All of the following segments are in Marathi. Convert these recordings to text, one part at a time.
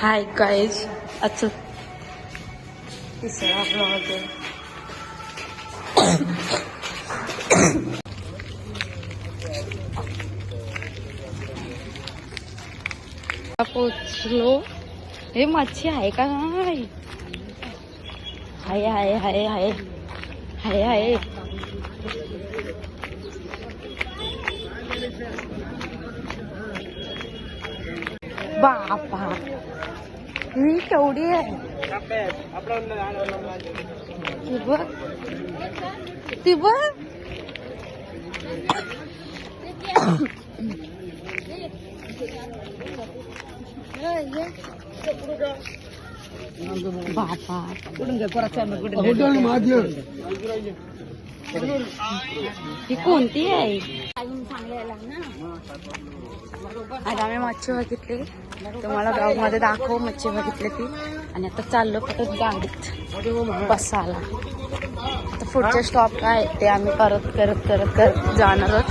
हाय गाइज, अच्छा तिसरा ब्लॉग आहे. पोचलो. हे मच्छी आहे का? नाही हाय हाय हाय हाय हाय हाय. बापा ही केवढी आहे. ती बघ, ती बघ. बापा ही कोणती आहे? आता आम्ही मच्छी बघितली, तुम्हाला ब्लॉग मध्ये दाखव. मच्छी बघितली ती आणि आता चाललो परत गाडीत बसायला. आता पुढचे स्टॉप काय ते आम्ही करत करत करत करत जाणार आहोत.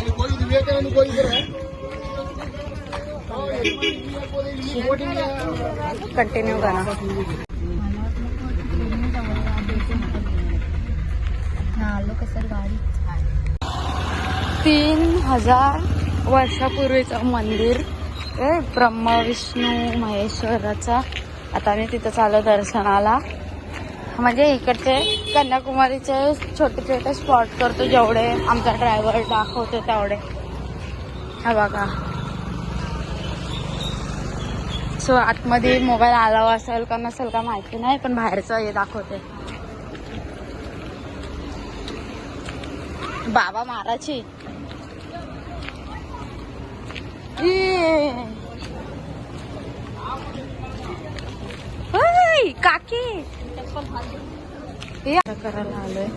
कंटिन्यू करा. 3000 वर्षापूर्वीचं मंदिर आहे, ब्रह्मा विष्णू महेश्वराचा. आता आम्ही तिथं चाललो दर्शनाला. म्हणजे इकडचे कन्याकुमारीचे छोटे छोटे स्पॉट करतो, जेवढे आमचा ड्रायव्हर दाखवतो तेवढे. हा बघा. सो आतमध्ये मोबाईल अलाव असेल का नसेल का माहिती नाही, पण बाहेरचं हे दाखवते. बाबा महाराजची काकी करायला आलोय.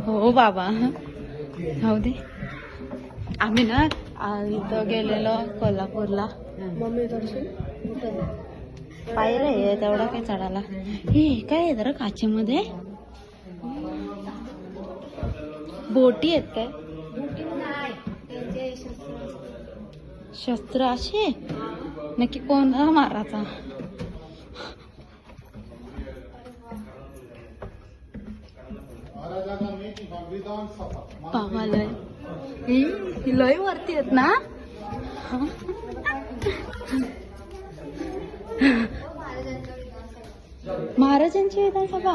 हो बाबा, हो दे. आम्ही ना इथं गेलेलो कोल्हापूरला. पायऱ्या आहे तेवढा काय चढायला. हे काय आहे जरा काचेमध्ये बोटी आहेत काय? शस्त्र असे नक्की कोण माराचा? बाबा लय लय वरती आहेत ना. महाराजांची विधानसभा.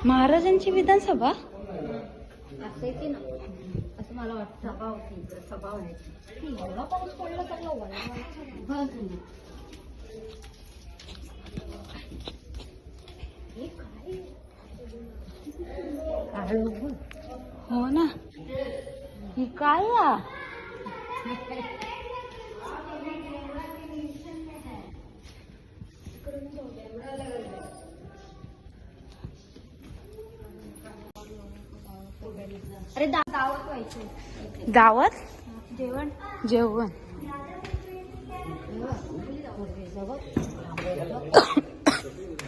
महाराजांची विधानसभा असायची ना असं मला वाटतं. सभा होती, सभा व्हायची. एवढा पाऊस पडला तर हो ना. ही काय या अरे दावत व्हायची. दावत जेवण जेवण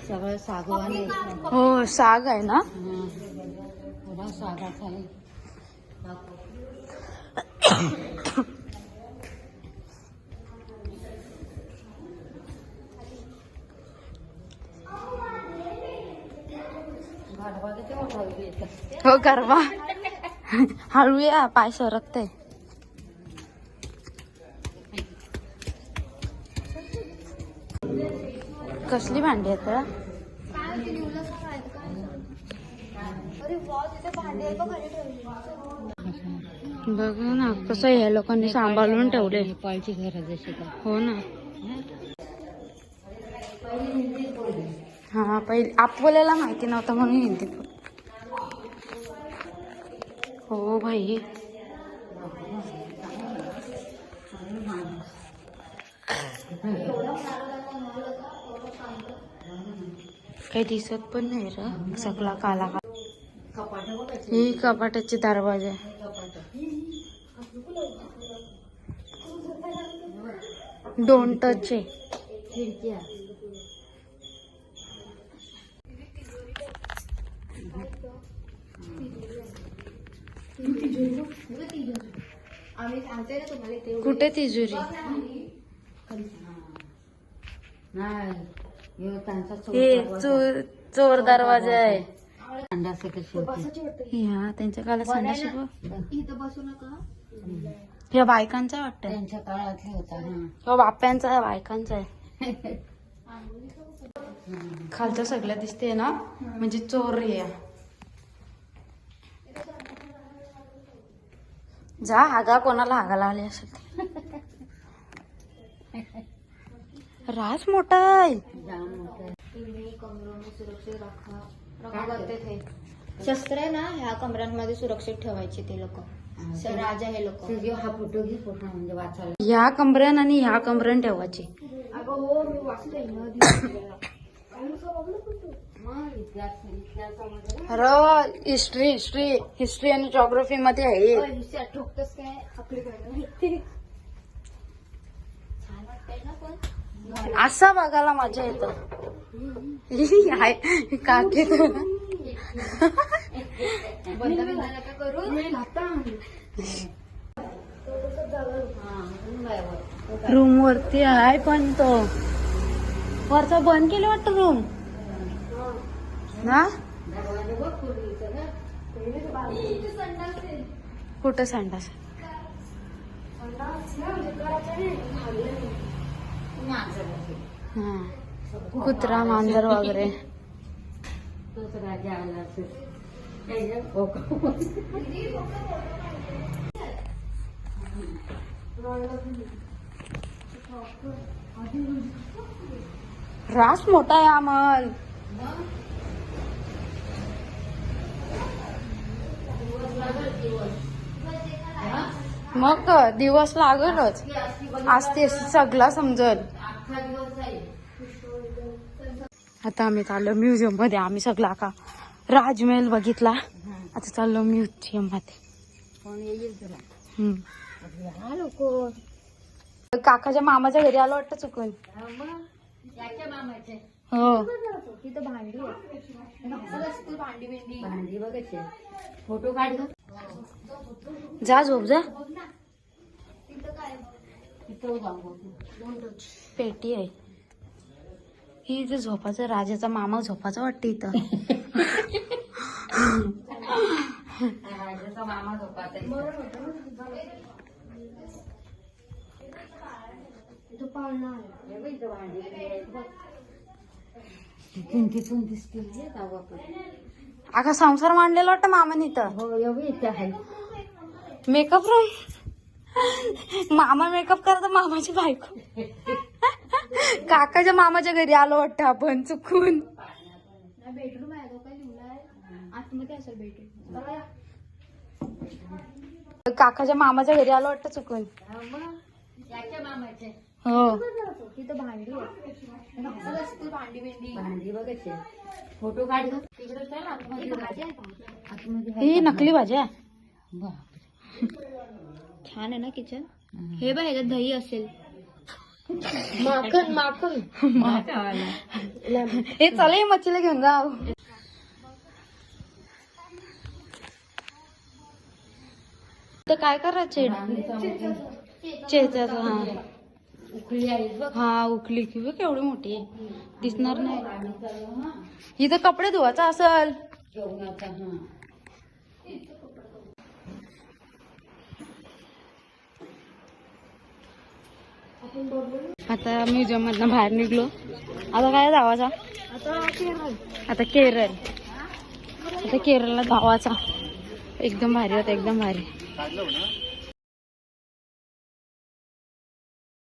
सगळं सागवान आहे. हो साग आहे ना. सागाचा आहे. हो गरबा. हळू या, पाय सरकते. कसली भांडी आहेत बघ ना, कसं ह्या लोकांनी सांभाळून ठेवले. पायची घर जशी. हो ना. हा पहिले आपल्याला माहिती नव्हतं म्हणून हिंदी. हो भाई. काही दिसत पण नाही र, सगळा काला ही कपाटाचे दरवाजे. डोंट टच आहे. कुठे तिजोरी? हे चोर दरवाजा आहे. ह्या त्यांच्या काळात संडास ह्या बायकांचा वाटतं, त्यांच्या काळातले होता. बाप्यांचा बायकांचा आहे. खालचं सगळं दिसते ना, म्हणजे चोर आहे. जा हागा, कोणाला हागाला आले असेल. राज मोठा आहे. शस्त्र आहे ना, ह्या कमरांमध्ये सुरक्षित ठेवायचे ते लोक. राजा हे लोक. हा फोटो घे, फोटो म्हणजे वाचायला. ह्या कमऱ्यान आणि ह्या कमऱ्यान ठेवायचे. हो मी वाचते. हिस्ट्री हिस्ट्री हिस्ट्री आणि जॉग्राफी मध्ये आहे. ठोकतस काय आपली छान वाटतंय ना, पण असा बघायला मजा येतं. काकी रूम वरती आहे, पण तो वरचा बंद केलं वाटतं रूम ना. कुठं संडास? कुत्रा मांजर वगैरे. रास मोठा आहे अमल. मग दिवस लागलच. आज ते सगळा समजल. आता आम्ही चाललो म्युझियम मध्ये. आम्ही सगळा का राजमहल बघितला, आता चाललो म्युझियम मध्ये. काकाच्या मामाच्या घरी आलो वाटतं चुकून. हो तिथं भांडी भांडी बघायची. फोटो काढ. जा झोप जा. पेटी आहे ही. इथे झोपाचं, राजाचा मामा झोपाचा वाटतं इथं. राजाचा मामा झोपाचा. तिथून दिसतील. अगा संसार मांडलेला वाटतं मामाने इथं. हो एवढी इथे आहे. Makeup room. मामा मेकअप करता, मामाची बायको. काकाच्या मामाच्या घरी आलो वाटतं आपण चुकून. बेडरूम आहे तो, काय लिहिलाय आतमध्ये असेल बेडरूम. काकाच्या मामाच्या घरी आलो वाटतं चुकून. मामाचे हो तिथं भांडी भांडी भांडी बघायची. फोटो काढ. ही नकली भाजी आहे. छान आहे ना किचन. हे बघ ह्याच्यात दही असेल. माखन माखन हे चला, मच्छीला घेऊन जा. तर काय करायचे? चेचाच. हा उकळी आहे बघ. हा उकली की बघ केवढी मोठी दिसणार नाही. इथं कपडे धुवायचा असल. आता म्युझियम मधनं बाहेर निघलो. आता काय धावाचा? आता केरळ. आता केरळला धावाचा. एकदम भारी होता, एकदम भारी.